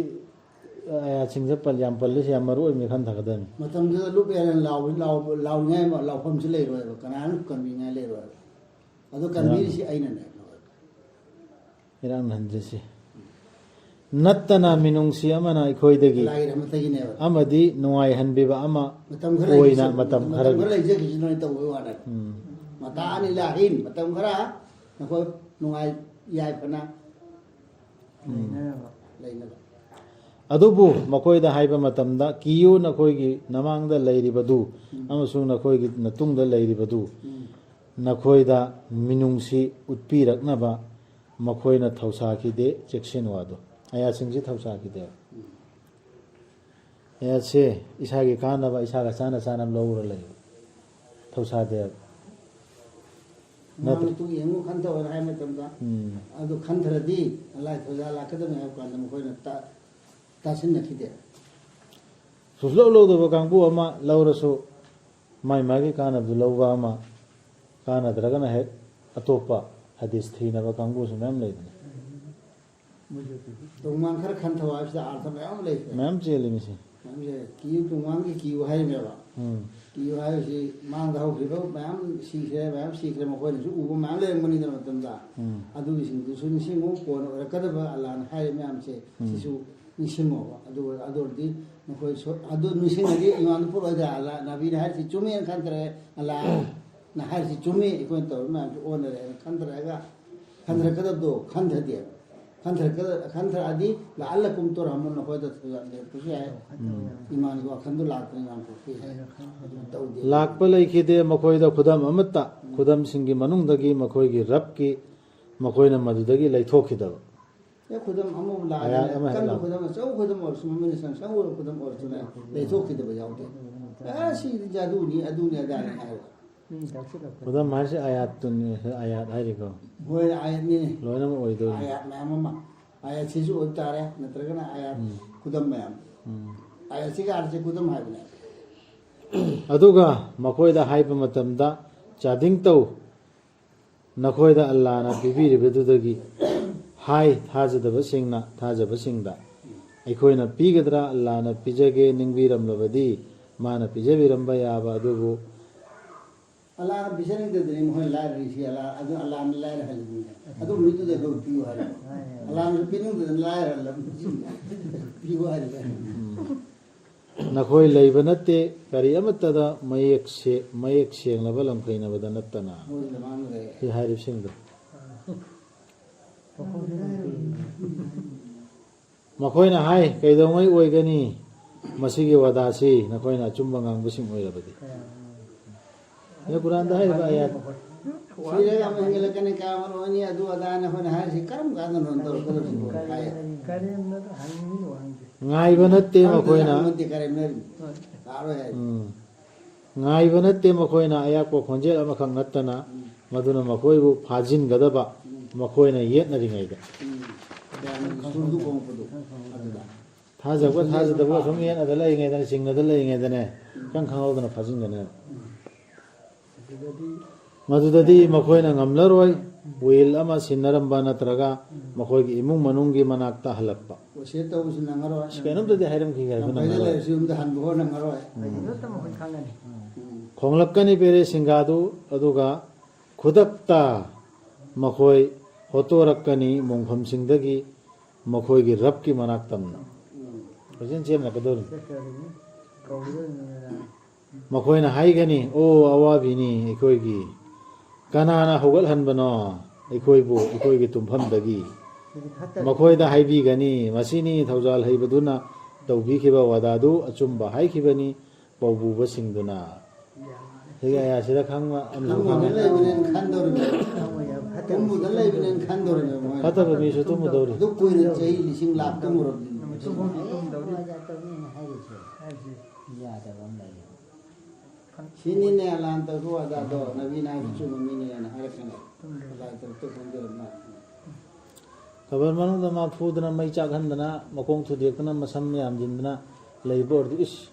ꯑꯌꯥꯠꯁꯤꯡꯁꯦ ꯌꯥꯝ ꯄꯜꯂꯤꯁꯦ ꯌꯥꯝ ꯃꯔꯨ ꯑꯣꯏꯅ ꯈꯟꯊꯒꯗꯕꯅꯤ ꯃꯇꯝꯗꯨꯗ ꯂꯨꯞꯑꯦꯅ ꯂꯥꯎꯅꯤꯡꯉꯥꯏ ꯂꯥꯎꯐꯝꯁꯨ ꯂꯩꯔꯣꯏꯕ ꯀꯅꯥꯅ ꯀꯟꯕꯤꯉꯥꯏ ꯂꯩꯔꯣꯏꯕ ꯑꯗꯨ ꯀꯟꯕꯤꯔꯤꯁꯤ ꯑꯩꯅꯅꯦ ꯏꯔꯥꯛꯅꯍꯟꯗ꯭ꯔꯤꯁꯤ ꯅꯠꯇꯅ ꯃꯤꯅꯨꯡꯁꯤ ꯑꯃꯅ ꯑꯩꯈꯣꯏꯗꯒꯤ ꯑꯜꯂꯥꯍꯒꯤ ꯔꯍꯃꯠꯇꯒꯤꯅꯦꯕ ꯑꯃꯗꯤ ꯅꯨꯡꯉꯥꯏꯍꯟꯕꯤꯕ ꯑꯃ ꯃꯇꯝ ꯈꯔ ꯑꯣꯏꯅ ꯃꯇꯝ ꯈꯔ ꯈꯔꯒꯤ ꯂꯩꯖꯈꯤꯁꯤ ꯅꯣꯏ ꯇꯧꯕꯒꯤ ꯋꯥꯅꯦ ꯃꯇꯥꯅꯤ ꯂꯥꯍꯤꯟ ꯃꯇꯝ ꯈꯔ ꯅꯈꯣꯏ ꯅꯨꯡꯉꯥꯏ ꯌꯥꯏꯐꯅ ꯂꯩꯅꯕ ꯑꯗꯨꯕꯨ ꯃꯈꯣꯏꯗ ꯍꯥꯏꯕ ꯃꯇꯝꯗ ꯀꯤꯌꯨ ꯅꯈꯣꯏꯒꯤ ꯅꯃꯥꯡꯗ ꯂꯩꯔꯤꯕꯗꯨ ꯑꯃꯁꯨꯡ ꯅꯈꯣꯏꯒꯤ ꯃꯇꯨꯡꯗ ꯂꯩꯔꯤꯕꯗꯨ ꯅꯈꯣꯏꯗ ꯃꯤꯅꯨꯡꯁꯤ ꯎꯠꯄꯤꯔꯛꯅꯕ ꯃꯈꯣꯏꯅ ꯊꯧꯁꯥꯈꯤꯗꯦ ꯆꯦꯛꯁꯤꯟ ꯋꯥꯗꯣ ꯑꯌꯥꯠꯁꯤꯡꯁꯤ ꯊꯧꯁꯥꯈꯤꯗꯦ ꯑꯌꯥꯠꯁꯦ ꯏꯁꯥꯒꯤ ꯀꯥꯟꯅꯕ ꯏꯁꯥꯒ ꯆꯥꯅ ꯆꯥꯅꯕ ꯂꯧꯔ ꯂꯩꯕ ꯊꯧꯁꯥꯗꯦꯕ ꯃꯇꯨꯡ ꯌꯦꯡꯉꯨ ꯈꯟꯊꯕ ꯍꯥꯏ ꯃꯇꯝꯗ ꯑꯗꯨ ꯈꯟꯊꯔꯗꯤ ꯑꯜꯂꯥꯍ ꯊꯧꯖꯥ ꯂꯥꯛꯀꯗꯕꯅꯤ ꯍꯥꯏꯕ ꯀꯥꯟꯗ ꯃꯈꯣꯏꯅ ꯇꯥꯁꯤꯟꯅꯈꯤꯗꯦ ꯁꯨꯡꯂꯧ ꯂꯧꯗꯕ ꯀꯥꯡꯕꯨ ꯑꯃ ꯂꯧꯔꯁꯨ ꯃꯥꯏ ꯃꯥꯒꯤ ꯀꯥꯟꯅꯕꯗꯨ ꯂꯧꯕ ꯑꯃ ꯀꯥꯟꯅꯗ꯭ꯔꯒꯅ ꯍꯦꯛ ꯑꯇꯣꯞꯄ ꯍꯗꯤꯁ ꯊꯤꯅꯕ ꯀꯥꯡꯕꯨꯁꯨ ꯃꯌꯥꯝ ꯂꯩꯗꯅ ꯇꯣꯡꯃꯥꯡ ꯈꯔ ꯈꯟꯊꯕ ꯍꯥꯏꯕꯁꯤꯗ ꯑꯥꯔꯊ ꯃꯌꯥꯝ ꯂꯩꯈ꯭ꯔꯦ ꯃꯌꯥꯝ ꯆꯦꯜꯂꯤ ꯃꯤꯁꯤ ꯀꯤꯌꯨ ꯇꯣꯡꯃꯥꯡꯒꯤ ꯀꯤꯌꯨ ꯍꯥꯏꯔꯤꯃꯦꯕ ꯀꯤꯌꯨ ꯍꯥꯏꯕꯁꯤ ꯃꯥꯡꯗ ꯍꯧꯈ꯭ꯔꯤꯕ ꯃꯌꯥꯝ ꯁꯤꯈ꯭ꯔꯦ ꯃꯈꯣꯏꯅꯁꯨ ꯎꯕ ꯃꯌꯥꯝ ꯂꯩꯔꯝꯒꯅꯤꯗꯅ ꯃꯇꯝꯗ ꯑꯗꯨꯒꯤꯁꯤꯡꯗꯨꯁꯨ ꯅꯤꯡꯁꯤꯡꯉꯨ ꯀꯣꯟꯅ ꯑꯣꯏꯔꯛꯀꯗꯕ ꯑꯜꯂꯥꯍꯅ ꯍꯥꯏꯔꯤꯕ ꯃꯌꯥꯝꯁꯦ ꯁꯤꯁꯨ ꯅꯤꯡꯁꯤꯡꯉꯣꯕ ꯑꯗꯨ ꯑꯣꯏꯔꯗꯤ ꯅꯈꯣꯏ ꯑꯗꯨ ꯅꯤꯡꯁꯤꯡꯉꯗꯤ ꯏꯃꯥꯟꯗ ꯄꯨꯔꯛꯑꯣꯏꯗ꯭ꯔꯥ ꯑꯜꯂꯥ ꯅꯕꯤꯅ ꯍꯥꯏꯔꯤꯁꯤ ꯆꯨꯝꯃꯦꯅ ꯈꯟꯊꯔꯦ ꯑꯜꯂꯥꯍꯅ ꯍꯥꯏꯔꯤꯁꯤ ꯆꯨꯝꯃꯤ ꯑꯩꯈꯣꯏꯅ ꯇꯧꯔꯤꯕ ꯃꯌꯥꯝꯁꯨ ꯑꯣꯟꯅꯔꯦ ꯍꯥꯏꯅ ꯈꯟꯊꯔꯛꯑꯒ ꯈꯟꯊꯔꯛꯀꯗꯕꯗꯣ ꯈꯟꯊꯗꯦꯕ ꯈꯟꯊꯔꯛꯑꯗꯤ ꯂꯥꯜꯂꯀꯨꯝ ꯇꯧꯔꯝꯃꯣ ꯅꯈꯣꯏꯗ ꯂꯩꯔꯛꯄꯁꯨ ꯌꯥꯏ ꯏꯃꯥꯟꯒꯤ ꯋꯥꯈꯟꯗꯣ ꯂꯥꯛꯇꯅ ꯏꯃꯥꯟ ꯊꯣꯛꯄ ꯌꯥꯏ ꯇꯧꯗꯦ ꯂꯥꯛꯄ ꯂꯩꯈꯤꯗꯦ ꯃꯈꯣꯏꯗ ꯈꯨꯗꯝ ꯑꯃꯠꯇ ꯈꯨꯗꯝꯁꯤꯡꯒꯤ ꯃꯅꯨꯡꯗꯒꯤ ꯃꯈꯣꯏꯒꯤ ꯔꯕꯀꯤ ꯃꯈꯣꯏꯅ ꯃꯗꯨꯗꯒꯤ ꯂꯩꯊꯣꯛꯈꯤꯗꯕ ꯈꯨꯗꯝ ꯑꯃꯕꯨ ꯂꯥꯛꯑꯦ ꯀꯟꯕ ꯈꯨꯗꯝ ꯑꯆꯧꯕ ꯈꯨꯗꯝ ꯑꯣꯏꯔꯁꯨ ꯃꯃꯤꯡ ꯁꯪꯁꯪ ꯈꯨꯗꯝ ꯑꯣꯏꯔꯁꯨꯅꯦ ꯂꯩꯊꯣꯛꯈꯤꯗꯕ ꯌꯥꯎꯗꯦ ꯁꯤꯗꯤ ꯖꯥꯗꯨꯅꯤ ꯑꯗꯨꯅꯤ ꯑꯗꯥꯅꯤ ꯍꯥꯏꯔ ꯈꯨꯗꯝ ꯍꯥꯏꯔꯤꯁꯦ ꯑꯌꯥꯠꯇꯨꯅꯤ ꯑꯌꯥꯠ ꯍꯥꯏꯔꯤꯀꯣ ꯍꯣꯏ ꯑꯥꯌꯠꯅꯤꯅꯦ ꯂꯣꯏꯅꯃꯛ ꯑꯣꯏꯗꯣꯏꯅꯤ ꯑꯥꯌꯠ ꯃꯌꯥꯝ ꯑꯃ ꯑꯥꯌꯠꯁꯤꯁꯨ ꯑꯣꯏꯕ ꯇꯥꯔꯦ ꯅꯠꯇ꯭ꯔꯒꯅ ꯑꯥꯌꯠ ꯈꯨꯗꯝ ꯃꯌꯥꯝ ꯑꯥꯌꯠꯁꯤꯒ ꯑꯥꯔꯁꯤ ꯈꯨꯗꯝ ꯍꯥꯏꯕꯅꯦ ꯑꯗꯨꯒ ꯃꯈꯣꯏꯗ ꯍꯥꯏꯕ ꯃꯇꯝꯗ ꯆꯥꯗꯤꯡ ꯇꯧ ꯅꯈꯣꯏꯗ ꯑꯜꯂꯥꯍꯅ ꯄꯤꯕꯤꯔꯤꯕꯗꯨꯗꯒꯤ ꯍꯥꯏ ꯊꯥꯖꯗꯕꯁꯤꯡꯅ ꯊꯥꯖꯕꯁꯤꯡꯗ ꯑꯩꯈꯣꯏꯅ ꯄꯤꯒꯗ꯭ꯔꯥ ꯑꯜꯂꯥꯍꯅ ꯄꯤꯖꯒꯦ ꯅꯤꯡꯕꯤꯔꯝꯂꯕꯗꯤ ꯃꯥꯅ ꯄꯤꯖꯕꯤꯔꯝꯕ ꯌꯥꯕ ꯑꯗꯨꯕꯨ ꯑꯜꯂꯥꯍꯅ ꯄꯤꯖꯅꯤꯡꯗꯗꯅꯤ ꯃꯈꯣꯏꯅ ꯂꯥꯏꯔꯔꯤꯁꯤ ꯑꯗꯨ ꯑꯜꯂꯥꯍꯅ ꯂꯥꯏꯔꯍꯜꯂꯤꯅꯤꯅꯦ ꯑꯗꯨ ꯃꯤꯗꯨꯗ ꯑꯩꯈꯣꯏ ꯄꯤꯌꯨ ꯍꯥꯏꯔꯤꯕ ꯑꯜꯂꯥꯍꯅꯁꯨ ꯄꯤꯅꯤꯡꯗꯗꯅ ꯂꯥꯏꯔꯍꯜꯂꯕ ꯄꯤꯌꯨ ꯍꯥꯏꯔꯤꯕ ꯅꯈꯣꯏ ꯂꯩꯕ ꯅꯠꯇꯦ ꯀꯔꯤ ꯑꯃꯠꯇꯗ ꯃꯌꯦꯛ ꯁꯦꯡꯂꯕ ꯂꯝꯈꯩꯅꯕꯗ ꯅꯠꯇꯅ ꯁꯤ ꯍꯥꯏꯔꯤꯕꯁꯤꯡꯗꯣ ꯃꯈꯣꯏꯅ ꯍꯥꯏ ꯀꯩꯗꯧꯉꯩ ꯑꯣꯏꯒꯅꯤ ꯃꯁꯤꯒꯤ ꯋꯥꯗꯥꯁꯤ ꯅꯈꯣꯏꯅ ꯑꯆꯨꯝꯕ ꯉꯥꯡꯕꯁꯤꯡ ꯑꯣꯏꯔꯕꯗꯤ ꯀꯨꯔꯥꯟꯗ ꯍꯥꯏꯔꯤꯕ ꯑꯌꯥꯠ ꯁꯤꯔꯒ ꯑꯃ ꯍꯦꯟꯒꯠꯂꯛꯀꯅꯤ ꯀꯌꯥꯃꯔ ꯑꯣꯏꯅꯤ ꯑꯗꯨ ꯑꯗꯥꯅ ꯑꯩꯈꯣꯏꯅ ꯍꯥꯏꯔꯤꯁꯤ ꯀꯔꯝ ꯀꯥꯟꯗꯅꯣ ꯇꯧꯔꯛꯀꯗꯕꯁꯤꯕꯨ ꯍꯥꯏ ꯉꯥꯏꯕ ꯅꯠꯇꯦ ꯃꯈꯣꯏꯅ ꯉꯥꯏꯕ ꯅꯠꯇꯦ ꯃꯈꯣꯏꯅ ꯑꯌꯥꯛꯄ ꯈꯣꯟꯖꯦꯜ ꯑꯃꯈꯛ ꯅꯠꯇꯅ ꯃꯗꯨꯅ ꯃꯈꯣꯏꯕꯨ ꯐꯥꯖꯤꯟꯒꯗꯕ ꯃꯈꯣꯏꯅ ꯌꯦꯠꯅꯔꯤꯉꯩꯗ ꯊꯥꯖꯕ ꯊꯥꯖꯗꯕ ꯁꯨꯝ ꯌꯦꯠꯅꯗ ꯂꯩꯔꯤꯉꯩꯗꯅꯦ ꯆꯤꯡꯅꯗ ꯂꯩꯔꯤꯉꯩꯗꯅꯦ ꯈꯪꯍꯧꯗꯅ ꯐꯥꯖꯤꯟꯒꯅꯦꯕ ꯃꯗꯨꯗꯗꯤ ꯃꯈꯣꯏꯅ ꯉꯝꯂꯔꯣꯏ ꯋꯤꯜ ꯑꯃ ꯁꯤꯟꯅꯔꯝꯕ ꯅꯠꯇ꯭ꯔꯒ ꯃꯈꯣꯏꯒꯤ ꯏꯃꯨꯡ ꯃꯅꯨꯡꯒꯤ ꯃꯅꯥꯛꯇ ꯍꯜꯂꯛꯄ ꯇꯧꯕꯁꯨ ꯅꯪꯉꯔꯣꯏ ꯀꯩꯅꯣꯝꯇꯗꯤ ꯍꯥꯏꯔꯝꯈꯤꯒꯦ ꯍꯥꯏꯕ ꯅꯪꯉꯔꯣꯏ ꯌꯨꯝꯗ ꯍꯟꯕ ꯍꯣ ꯅꯪꯉꯔꯣꯏ ꯈꯣꯡꯂꯛꯀꯅꯤ ꯄꯦꯔꯦ ꯁꯤꯡꯒꯥꯗꯨ ꯑꯗꯨꯒ ꯈꯨꯗꯛꯇ ꯃꯈꯣꯏ ꯍꯣꯠꯇꯣꯔꯛꯀꯅꯤ ꯃꯣꯡꯐꯝꯁꯤꯡꯗꯒꯤ ꯃꯈꯣꯏꯒꯤ ꯔꯕꯀꯤ ꯃꯅꯥꯛ ꯇꯝꯅ ꯐꯖꯅ ꯆꯦꯟꯂꯛꯀꯗꯧꯔꯤ ꯃꯈꯣꯏꯅ ꯍꯥꯏꯒꯅꯤ ꯑꯣ ꯑꯋꯥꯕꯤꯅꯤ ꯑꯩꯈꯣꯏꯒꯤ ꯀꯅꯥꯅ ꯍꯧꯒꯠꯍꯟꯕꯅꯣ ꯑꯩꯈꯣꯏꯕꯨ ꯑꯩꯈꯣꯏꯒꯤ ꯇꯨꯝꯐꯝꯗꯒꯤ ꯃꯈꯣꯏꯗ ꯍꯥꯏꯕꯤꯒꯅꯤ ꯃꯁꯤꯅꯤ ꯊꯧꯖꯥꯜ ꯍꯩꯕꯗꯨꯅ ꯇꯧꯕꯤꯈꯤꯕ ꯋꯥꯗꯥꯗꯨ ꯑꯆꯨꯝꯕ ꯍꯥꯏꯈꯤꯕꯅꯤ ꯄꯥꯎꯕꯨꯕꯁꯤꯡꯗꯨꯅ ꯁꯤꯒꯤ ꯑꯌꯥꯁꯤꯗ ꯈꯪꯕ ꯑꯃꯁꯨ ꯈꯪꯕꯗ ꯈꯪꯉꯦ ꯂꯩꯕꯅꯦꯅ ꯈꯟꯗꯧꯔꯤꯕ ꯇꯨꯝꯕꯗ ꯂꯩꯕꯅꯦꯅ ꯈꯟꯗꯧꯔꯤꯕ ꯃꯣꯏ ꯐꯠꯇꯕ ꯃꯤꯁꯨ ꯇꯨꯝꯃꯗꯧꯔꯤ ꯑꯗꯨ ꯀꯨꯏꯅ ꯆꯍꯤ ꯂꯤꯁꯤꯡ ꯂꯥꯛ ꯇꯨꯝꯃꯨꯔꯕꯅꯤ ꯌꯥꯗꯕ ꯑꯃ ꯂꯩꯌꯦ ꯁꯤꯅꯤꯅꯦ ꯂꯥꯟ ꯇꯧꯕ ꯋꯥꯗꯥꯗꯣ ꯅꯕꯤꯅ ꯍꯥꯏꯕ ꯆꯨꯝꯕ ꯃꯤꯅꯦꯅ ꯍꯥꯏꯔꯛꯀꯅꯤ ꯂꯥꯏ ꯇꯧꯔꯛꯇ ꯈꯪꯖꯔꯝꯃ ꯈꯕꯔ ꯃꯅꯨꯡꯗ ꯃꯥ ꯐꯨꯗꯅ ꯃꯩ ꯆꯥꯛꯍꯟꯗꯅ ꯃꯈꯣꯡ ꯊꯨꯗꯦꯛꯇꯅ ꯃꯁꯝ ꯌꯥꯝꯁꯤꯟꯗꯅ ꯂꯩꯕ ꯑꯣꯏꯔꯗꯤ ꯏꯁ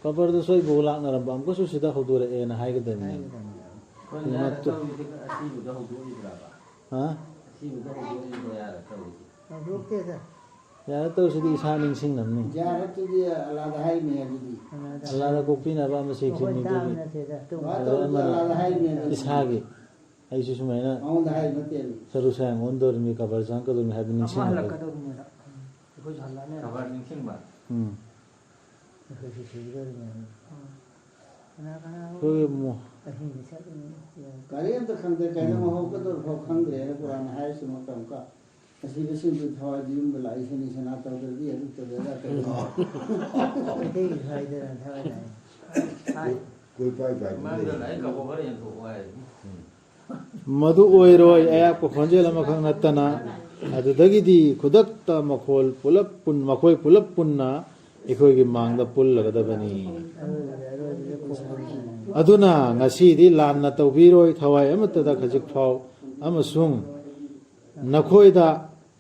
ꯈꯕꯔꯗꯨ ꯁꯣꯏꯕꯨ ꯂꯥꯛꯅꯔꯝꯕ ꯑꯃꯨꯛꯀꯁꯨ ꯁꯤꯗ ꯍꯧꯗꯣꯔꯛꯑꯦꯅ ꯍꯥꯏꯒꯗꯕꯅꯤ ꯌꯥꯔ ꯇꯧꯁꯤꯗꯤ ꯏꯁꯥ ꯅꯤꯡꯁꯤꯡꯅꯕꯅꯤ ꯖꯥꯔꯠꯇꯨꯗꯤ ꯑꯜꯂꯥꯗ ꯍꯥꯏꯔꯤꯅꯦ ꯑꯗꯨꯗꯤ ꯑꯜꯂꯥꯗ ꯀꯣꯛꯄꯤꯅꯕ ꯑꯃ ꯁꯤꯈꯤꯕꯅꯤꯗꯨꯒꯤ ꯑꯜꯂꯥꯗ ꯍꯥꯏꯔꯤꯅꯦ ꯏꯁꯥꯒꯤ ꯑꯩꯁꯨ ꯁꯨꯃꯥꯏꯅ ꯃꯉꯣꯟꯗ ꯍꯥꯏꯔꯤ ꯅꯠꯇꯦ ꯁꯔꯨ ꯁꯥꯌꯥꯡ ꯑꯣꯟꯗꯧꯔꯤꯃꯤ ꯀꯕꯔ ꯆꯪꯉꯛꯀꯗꯧꯔꯤꯃꯤ ꯍꯥꯏꯕ ꯅꯤꯡꯁꯤꯡꯅꯕ ꯀꯔꯤꯝꯇ ꯈꯪꯗꯦ ꯀꯩꯅꯣ ꯍꯧꯒꯗꯧꯔ ꯐꯥꯎ ꯈꯪꯗ꯭ꯔꯦꯅ ꯀꯨꯔꯥꯟ ꯍꯥꯏꯔꯤꯁꯤ ꯃꯇꯝꯀ ꯑꯁꯤꯕꯁꯤꯡꯗꯨ ꯊꯋꯥꯏꯗꯤ ꯌꯨꯝꯗ ꯂꯥꯛꯏꯁꯤꯅꯤ ꯁꯅꯥ ꯇꯧꯗ꯭ꯔꯗꯤ ꯑꯗꯨ ꯇꯧꯗ꯭ꯔꯒ ꯀꯩꯅꯣ ꯃꯗꯨ ꯑꯣꯏꯔꯣꯏ ꯑꯌꯥꯛꯄ ꯈꯣꯟꯖꯦꯜ ꯑꯃꯈꯛ ꯅꯠꯇꯅ ꯑꯗꯨꯗꯒꯤꯗꯤ ꯈꯨꯗꯛꯇ ꯃꯈꯣꯏ ꯄꯨꯂꯞ ꯄꯨꯟꯅ ꯑꯩꯈꯣꯏꯒꯤ ꯃꯥꯡꯗ ꯄꯨꯜꯂꯒꯗꯕꯅꯤ ꯑꯗꯨꯅ ꯉꯁꯤꯗꯤ ꯂꯥꯟꯅ ꯇꯧꯕꯤꯔꯣꯏ ꯊꯋꯥꯏ ꯑꯃꯠꯇꯗ ꯈꯖꯤꯛ ꯐꯥꯎ ꯑꯃꯁꯨꯡ ꯅꯈꯣꯏꯗ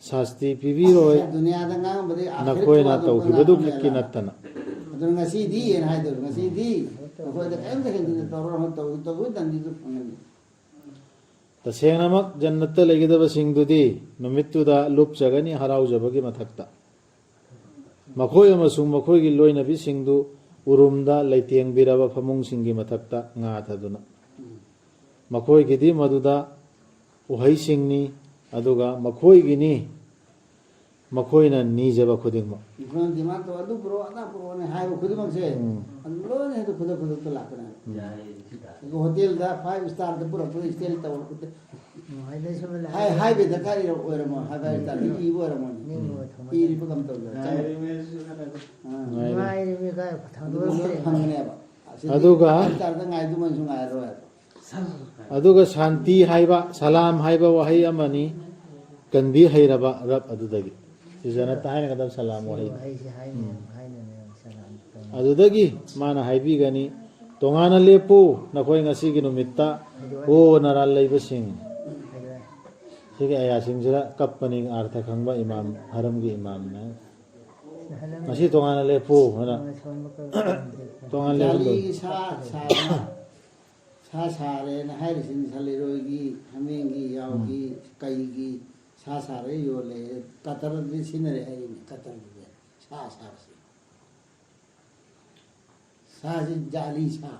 ꯁꯥꯁꯇꯤ ꯄꯤꯕꯤꯔꯣꯏ ꯗꯨꯅꯤꯌꯥꯗ ꯉꯥꯡꯕꯗꯤ ꯅꯈꯣꯏꯅ ꯇꯧꯈꯤꯕꯗꯨ ꯈꯛꯀꯤ ꯅꯠꯇꯅ ꯑꯗꯨꯅ ꯉꯁꯤꯗꯤ ꯍꯥꯏꯅ ꯍꯥꯏꯗꯣꯏꯔꯣ ꯉꯁꯤꯗꯤ ꯅꯈꯣꯏꯗ ꯀꯔꯤꯝꯇ ꯍꯦꯟꯖꯤꯟꯅ ꯇꯧꯔꯣ ꯇꯧꯕꯒꯤ ꯇꯟꯗꯤꯁꯨ ꯐꯪꯒꯅꯤ ꯇꯁꯦꯡꯅꯃꯛ ꯖꯟꯅꯠꯇ ꯂꯩꯒꯗꯕꯁꯤꯡꯗꯨꯗꯤ ꯅꯨꯃꯤꯠꯇꯨꯗ ꯂꯨꯞꯆꯒꯅꯤ ꯍꯔꯥꯎꯖꯕꯒꯤ ꯃꯊꯛꯇ ꯃꯈꯣꯏ ꯑꯃꯁꯨꯡ ꯃꯈꯣꯏꯒꯤ ꯂꯣꯏꯅꯕꯤꯁꯤꯡꯗꯨ ꯎꯔꯨꯝꯗ ꯂꯩꯇꯦꯡꯕꯤꯔꯕ ꯐꯃꯨꯡꯁꯤꯡꯒꯤ ꯃꯊꯛꯇ ꯉꯥꯊꯗꯨꯅ ꯃꯈꯣꯏꯒꯤꯗꯤ ꯃꯗꯨꯗ ꯎꯍꯩꯁꯤꯡꯅꯤ ꯑꯗꯨꯒ ꯃꯈꯣꯏꯒꯤꯅꯤ ꯃꯈꯣꯏꯅ ꯅꯤꯖꯕ ꯈꯨꯗꯤꯡꯃꯛ ꯑꯩꯈꯣꯏꯅ ꯗꯤꯃꯥꯟ ꯇꯧ ꯑꯗꯨ ꯄꯨꯔꯛꯑꯣ ꯑꯗꯥ ꯄꯨꯔꯛꯑꯣꯅꯦ ꯍꯥꯏꯕ ꯈꯨꯗꯤꯡꯃꯛꯁꯦ ꯑꯗꯨ ꯂꯣꯏꯅ ꯍꯦꯛꯇ ꯈꯨꯗꯛꯇ ꯂꯥꯛꯀꯅꯤ ꯍꯣꯇꯦꯜꯗ 5 ꯁ꯭ꯇꯥꯔꯗ ꯄꯨꯔꯛꯄꯗ ꯏꯁꯇꯦꯜ ꯇꯧꯔꯛꯄꯗ ꯍꯥꯏꯕ ꯗꯔꯀꯥꯔ ꯑꯣꯏꯔꯝꯃꯣ 5 ꯁ꯭ꯇꯥꯔꯗ ꯏꯕ ꯑꯣꯏꯔꯝꯃꯣꯅꯤ ꯏꯔꯤꯕ ꯀꯝ ꯇꯧꯗ ꯐꯪꯒꯅꯦꯕ ꯑꯗꯨꯒ ꯁ꯭ꯇꯥꯔꯗ ꯉꯥꯏꯗꯨꯃꯁꯨ ꯉꯥꯏꯔꯔꯣꯏ ꯑꯗꯨꯒ ꯁꯥꯟꯇꯤ ꯍꯥꯏꯕ ꯁꯂꯥꯝ ꯍꯥꯏꯕ ꯋꯥꯍꯩ ꯑꯃꯅꯤ ꯀꯟꯕꯤ ꯍꯩꯔꯕ ꯔꯕ ꯑꯗꯨꯗꯒꯤ ꯁꯤꯖꯅꯠꯇ ꯍꯥꯏꯅꯒꯗꯕ ꯁꯂꯥꯝ ꯋꯥꯍꯩ ꯑꯗꯨꯗꯒꯤ ꯃꯥꯅ ꯍꯥꯏꯕꯤꯒꯅꯤ ꯇꯣꯉꯥꯟꯅ ꯂꯦꯞꯄꯨ ꯅꯈꯣꯏ ꯉꯁꯤꯒꯤ ꯅꯨꯃꯤꯠꯇ ꯍꯣ ꯅꯔꯥꯜ ꯂꯩꯕꯁꯤꯡ ꯁꯤꯒꯤ ꯑꯌꯥꯁꯤꯡꯁꯤꯗ ꯀꯞꯄꯅꯤ ꯑꯥꯔꯊ ꯈꯪꯕ ꯏꯃꯥꯝ ꯍꯔꯝꯒꯤ ꯏꯃꯥꯝꯅ ꯉꯁꯤ ꯇꯣꯉꯥꯟꯅ ꯂꯦꯞꯄꯨ ꯍꯥꯏꯅ ꯇꯣꯉꯥꯟꯅ ꯂꯦꯞꯄꯨ ꯁꯥ ꯁꯥꯔꯦꯅ ꯍꯥꯏꯔꯤꯁꯤꯅꯤ ꯁꯂꯤꯔꯣꯏꯒꯤ ꯍꯥꯃꯦꯡꯒꯤ ꯌꯥꯎꯒꯤ ꯀꯩꯒꯤ ꯁꯥ ꯁꯥꯔꯦ ꯌꯣꯜꯂꯦ ꯀꯇꯔꯗꯤ ꯁꯤꯖꯤꯟꯅꯔꯦ ꯍꯥꯏꯔꯤꯅꯤ ꯀꯇꯔꯗꯤ ꯁꯥ ꯁꯥꯔꯁꯤ ꯁꯥꯁꯤ ꯖꯥꯂꯤ ꯁꯥ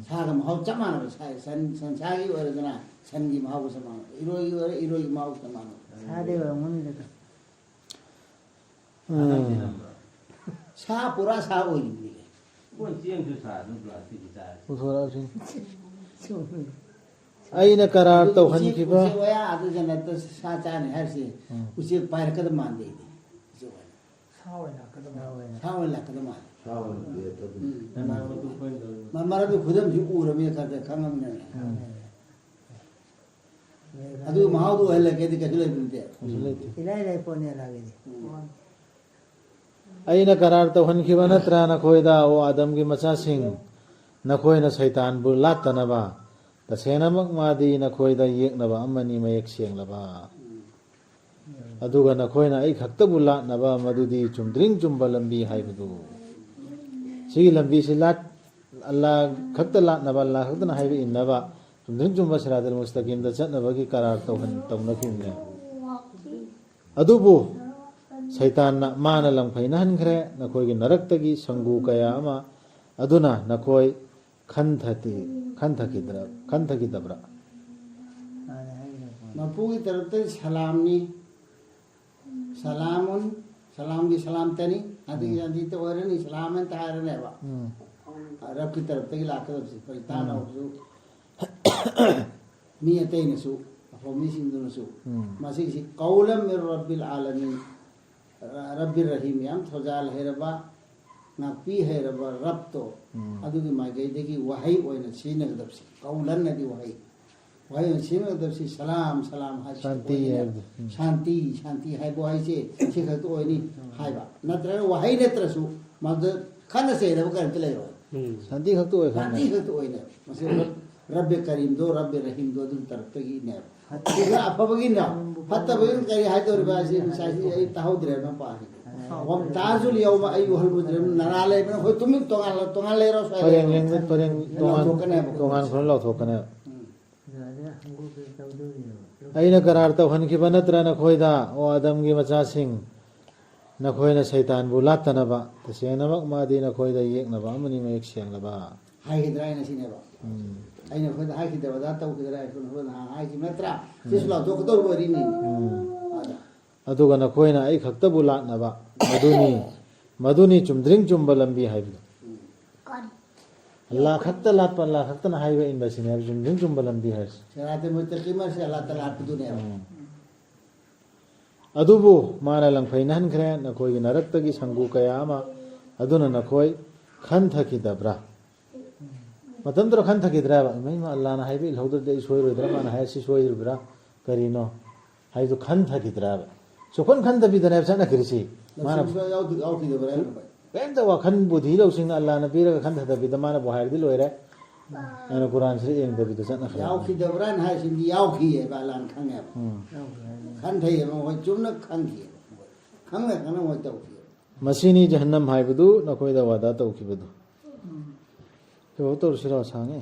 ꯁꯥꯒ ꯃꯍꯥꯎ ꯆꯞ ꯃꯥꯟꯅꯕ ꯁꯟꯁꯥꯒꯤ ꯑꯣꯏꯔꯒꯅ ꯁꯟꯒꯤ ꯃꯍꯥꯎꯒ ꯆꯞ ꯃꯥꯟꯅꯕ ꯏꯔꯣꯏꯒꯤ ꯑꯣꯏꯔ ꯏꯔꯣꯏꯒꯤ ꯃꯍꯥꯎ ꯆꯞ ꯃꯥꯟꯅꯕ ꯁꯥ ꯄꯨꯔꯥ ꯁꯥ ꯑꯣꯏꯔꯤꯕꯅꯤ ꯑꯩꯅ ꯀꯔꯥꯔ ꯇꯧꯍꯟꯈꯤꯕ ꯎꯆꯦꯛ ꯋꯥꯌꯥ ꯑꯗꯨ ꯖꯟꯅꯠꯇ ꯁꯥ ꯆꯥꯅꯤ ꯍꯥꯏꯔꯤꯁꯤ ꯎꯆꯦꯛ ꯄꯥꯏꯔꯛꯀꯗꯕ ꯃꯥꯟꯗꯦ ꯁꯥ ꯑꯣꯏꯅ ꯂꯥꯛꯀꯗꯕ ꯃꯥꯜꯂꯦ ꯃꯔꯝꯗꯤ ꯈꯨꯗꯝꯁꯤ ꯎꯔꯕꯅꯤꯅ ꯈꯔ ꯈꯪꯉꯕꯅꯤꯅ ꯑꯗꯨ ꯃꯍꯥꯎꯗꯣ ꯑꯣꯏꯍꯜꯂꯒꯦꯗꯤ ꯀꯩꯁꯨ ꯂꯩꯕ ꯅꯠꯇꯦ ꯑꯩꯅ ꯀꯔꯥꯔ ꯇꯧꯍꯟꯈꯤꯕ ꯅꯠꯇ꯭ꯔꯥ ꯅꯈꯣꯏꯗ ꯑꯣ ꯑꯗꯝꯒꯤ ꯃꯆꯥꯁꯤꯡ ꯅꯈꯣꯏꯅ ꯁꯩꯇꯥꯟꯕꯨ ꯂꯥꯠꯇꯅꯕ ꯇꯁꯦꯡꯅꯃꯛ ꯃꯥꯗꯤ ꯅꯈꯣꯏꯗ ꯌꯦꯛꯅꯕ ꯑꯃꯅꯤ ꯃꯌꯦꯛ ꯁꯦꯡꯂꯕ ꯑꯗꯨꯒ ꯅꯈꯣꯏꯅ ꯑꯩ ꯈꯛꯇꯕꯨ ꯂꯥꯠꯅꯕ ꯃꯗꯨꯗꯤ ꯆꯨꯝꯗ꯭ꯔꯤꯡ ꯆꯨꯝꯕ ꯂꯝꯕꯤ ꯍꯥꯏꯕꯗꯨ ꯁꯤꯒꯤ ꯂꯝꯕꯤꯁꯤ ꯑꯜꯂꯥ ꯈꯛꯇ ꯂꯥꯠꯅꯕ ꯑꯜꯂꯥ ꯈꯛꯇꯅ ꯍꯥꯏꯕ ꯏꯟꯅꯕ ꯆꯨꯝꯗ꯭ꯔꯤꯡ ꯆꯨꯝꯕ ꯁꯤꯔꯥꯇꯜ ꯃꯨꯁꯇꯀꯤꯝꯗ ꯆꯠꯅꯕꯒꯤ ꯀꯔꯥꯔ ꯇꯧꯅꯈꯤꯕꯅꯦ ꯑꯗꯨꯕꯨ ꯁꯩꯇꯥꯟꯅ ꯃꯥꯅ ꯂꯪꯐꯩꯅꯍꯟꯈ꯭ꯔꯦ ꯅꯈꯣꯏꯒꯤ ꯅꯔꯛꯇꯒꯤ ꯁꯪꯒꯨ ꯀꯌꯥ ꯑꯃ ꯑꯗꯨꯅ ꯅꯈꯣꯏ ꯈꯟꯊꯈꯤꯗꯕ꯭ꯔꯥ ꯃꯄꯨꯒꯤ ꯇꯔꯞꯇ ꯁꯂꯥꯝꯅꯤ ꯁꯂꯥꯃꯨꯟ ꯁꯂꯥꯝꯒꯤ ꯁꯂꯥꯝꯇꯅꯤ ꯑꯗꯒꯤ ꯑꯗꯤꯇ ꯑꯣꯏꯔꯅꯤ ꯁꯂꯥꯃꯟ ꯍꯥꯏꯔꯅꯦꯕ ꯔꯕꯀꯤ ꯇꯔꯞꯇꯒꯤ ꯂꯥꯛꯀꯗꯕꯁꯤ ꯄꯔꯤꯇꯥꯟ ꯍꯧꯕꯁꯨ ꯃꯤ ꯑꯇꯩꯅꯁꯨ ꯑꯐꯕ ꯃꯤꯁꯤꯡꯗꯨꯅꯁꯨ ꯃꯁꯤꯒꯤꯁꯤ ꯀꯧꯂꯝ ꯃꯤꯔ ꯔബ്ꯕꯤꯜ ꯑꯥꯂꯃꯤꯟ ꯔബ്ꯕꯤꯔ ꯔꯍꯤꯝ ꯌꯥꯝ ꯊꯧꯖꯥꯜ ꯍꯩꯔꯕ ꯉꯥꯛꯄꯤ ꯍꯩꯔꯕ ꯔꯕꯇꯣ ꯑꯗꯨꯒꯤ ꯃꯥꯏꯀꯩꯗꯒꯤ ꯋꯥꯍꯩ ꯑꯣꯏꯅ ꯁꯤꯖꯤꯟꯅꯒꯗꯕꯁꯤ ꯀꯧꯂꯟꯅꯗꯤ ꯋꯥꯍꯩ ꯋꯥꯍꯩ ꯑꯣꯏꯅ ꯁꯤꯖꯤꯟꯅꯒꯗꯕꯁꯤ ꯁꯂꯥꯝ ꯁꯂꯥꯝ ꯁꯥꯟꯇꯤ ꯁꯥꯟꯇꯤ ꯍꯥꯏꯕ ꯋꯥꯍꯩꯁꯦ ꯁꯤ ꯈꯛꯇ ꯑꯣꯏꯅꯤ ꯍꯥꯏꯕ ꯅꯠꯇ꯭ꯔꯒ ꯋꯥꯍꯩ ꯅꯠꯇ꯭ꯔꯁꯨ ꯃꯗꯨ ꯈꯟꯅ ꯆꯩꯅꯕ ꯀꯔꯤꯝꯇ ꯂꯩꯔꯣꯏ ꯁꯥꯟꯇꯤ ꯈꯛꯇ ꯑꯣꯏ ꯁꯥꯟꯇꯤ ꯈꯛꯇ ꯑꯣꯏꯅꯦ ꯃꯁꯤ ꯔബ്ꯕꯦ ꯀꯔꯤꯝꯗꯣ ꯔब्ꯕꯦ ꯔꯍꯤꯝꯗꯣ ꯑꯗꯨꯒꯤ ꯇꯔꯞꯇꯒꯤꯅꯦꯕ ꯁꯤꯒ ꯑꯐꯕꯒꯤꯅ ꯐꯠꯇꯕꯒꯤ ꯀꯔꯤ ꯍꯥꯏꯗꯧꯔꯤꯕ ꯑꯁꯤ ꯉꯁꯥꯏꯁꯤ ꯑꯩ ꯇꯥꯍꯧꯗ꯭ꯔꯦ ꯃꯄꯥꯁꯤ ꯋꯝꯇꯥꯖꯨꯜ ꯌꯧꯃ ꯑꯩꯌꯨꯍꯜ ꯃꯨꯖ꯭ꯔꯤꯝ ꯅꯔꯥ ꯂꯩꯕꯅ ꯑꯩꯈꯣꯏ ꯇꯨꯃꯤꯟ ꯇꯣꯉꯥꯟ ꯂꯩꯔꯣ ꯄꯔꯦꯡ ꯂꯦꯡꯕ ꯄꯔꯦꯡ ꯇꯣꯉꯥꯟ ꯈꯔ ꯂꯥꯎꯊꯣꯛꯀꯅꯦꯕ ꯑꯩꯅ ꯀꯔꯥꯔ ꯇꯧꯍꯟꯈꯤꯕ ꯅꯠꯇ꯭ꯔ ꯅꯈꯣꯏꯗ ꯑꯣ ꯑꯗꯝꯒꯤ ꯃꯆꯥꯁꯤꯡ ꯅꯈꯣꯏꯅ ꯁꯩꯇꯥꯟꯕꯨ ꯂꯥꯠꯇꯅꯕ ꯇꯁꯦꯡꯅꯃꯛ ꯃꯥꯗꯤ ꯅꯈꯣꯏꯗ ꯌꯦꯛꯅꯕ ꯑꯃꯅꯤ ꯃꯌꯦꯛ ꯁꯦꯡꯂꯕ ꯍꯥꯏꯈꯤꯗ꯭ꯔꯥ ꯑꯩꯅ ꯁꯤꯅꯦꯕ ꯑꯩꯅ ꯑꯩꯈꯣꯏꯗ ꯍꯥꯏꯈꯤꯗꯕ ꯑꯗꯥ ꯇꯧꯈꯤꯗ꯭ꯔꯥ ꯑꯩꯈꯣꯏꯅ ꯅꯍꯥꯟ ꯍꯥꯏꯈꯤꯕ ꯅꯠꯇ꯭ꯔꯥ ꯁꯤꯁꯨ ꯂꯥꯎꯊꯣꯛꯀꯗꯧꯕ ꯑꯣꯏꯔꯤꯅꯤ ꯑꯗꯨꯒ ꯅꯈꯣꯏꯅ ꯑꯩ ꯈꯛꯇꯕꯨ ꯂꯥꯠꯅꯕ ꯃꯗꯨꯅꯤ ꯆꯨꯝꯗ꯭ꯔꯤꯡ ꯆꯨꯝꯕ ꯂꯝꯕꯤ ꯍꯥꯏꯕꯗꯣ ꯑꯜꯂꯥ ꯈꯛꯇ ꯂꯥꯠꯄ ꯑꯜꯂꯥ ꯈꯛꯇꯅ ꯍꯥꯏꯕ ꯏꯟꯕꯁꯤꯅꯦ ꯍꯥꯏꯕ ꯆꯨꯝꯗ꯭ꯔꯤꯡ ꯆꯨꯝꯕ ꯂꯝꯕꯤ ꯍꯥꯏꯔꯤꯁꯤ ꯁꯤꯔꯥꯇ ꯃꯨꯁꯇꯀꯤꯃꯁꯤ ꯑꯜꯂꯥ ꯂꯥꯠꯄꯗꯨꯅꯦꯕ ꯑꯗꯨꯕꯨ ꯃꯥꯅ ꯂꯪꯐꯩꯅꯍꯟꯈ꯭ꯔꯦ ꯅꯈꯣꯏꯒꯤ ꯅꯔꯛꯇꯒꯤ ꯁꯪꯒꯨ ꯀꯌꯥ ꯑꯃ ꯑꯗꯨꯅ ꯅꯈꯣꯏ ꯈꯟꯊꯈꯤꯗꯕ꯭ꯔꯥ ꯃꯇꯝꯗꯨꯗ ꯈꯟꯊꯈꯤꯗ꯭ꯔꯦꯕ ꯏꯃꯩꯃ ꯑꯜꯂꯥꯅ ꯍꯥꯏꯕ ꯏꯜꯍꯧꯗ꯭ꯔꯗꯤ ꯑꯩ ꯁꯣꯏꯔꯣꯏꯗ꯭ꯔꯥ ꯃꯥꯅ ꯍꯥꯏꯔꯁꯤ ꯁꯣꯏꯔꯤꯕ꯭ꯔꯥ ꯀꯔꯤꯅꯣ ꯍꯥꯏꯕꯗꯨ ꯈꯟꯊꯈꯤꯗ꯭ꯔꯦꯕ ꯁꯨꯈꯟ ꯈꯟꯊꯕꯤꯗꯅꯦꯕ ꯆꯠꯅꯈ꯭ꯔꯤꯁꯤ ꯃꯥꯅ ꯀꯔꯤꯝꯇ ꯋꯥꯈꯟ ꯕꯨꯙꯤ ꯂꯧꯁꯤꯡꯅ ꯑꯜꯂꯥꯅ ꯄꯤꯔꯒ ꯈꯟꯊꯗꯕꯤꯗ ꯃꯥꯅꯕꯨ ꯍꯥꯏꯔꯗꯤ ꯂꯣꯏꯔꯦ ꯑꯩꯅ ꯀꯨꯔꯥꯟꯁꯤꯗ ꯌꯦꯡꯗꯕꯤꯗ ꯆꯠꯅꯈ꯭ꯔꯦ ꯌꯥꯎꯈꯤꯗꯕ꯭ꯔꯥꯅ ꯍꯥꯏꯁꯤꯗꯤ ꯌꯥꯎꯈꯤꯑꯕ ꯑꯜꯂꯥꯅ ꯈꯪꯉꯦꯕ ꯈꯟꯊꯩꯑꯕ ꯃꯈꯣꯏ ꯆꯨꯝꯅ ꯈꯪꯈꯤꯑꯕ ꯈꯪꯅ ꯈꯪꯅ ꯃꯣꯏ ꯇꯧꯈꯤꯑꯕ ꯃꯁꯤꯅꯤ ꯖꯍꯟꯅꯝ ꯍꯥꯏꯕꯗꯨ ꯅꯈꯣꯏꯗ ꯋꯥꯗꯥ ꯇꯧꯈꯤꯕꯗꯨ ꯀꯩꯅꯣ ꯇꯧꯔꯁꯤꯔꯣ ꯁꯥꯡꯉꯦ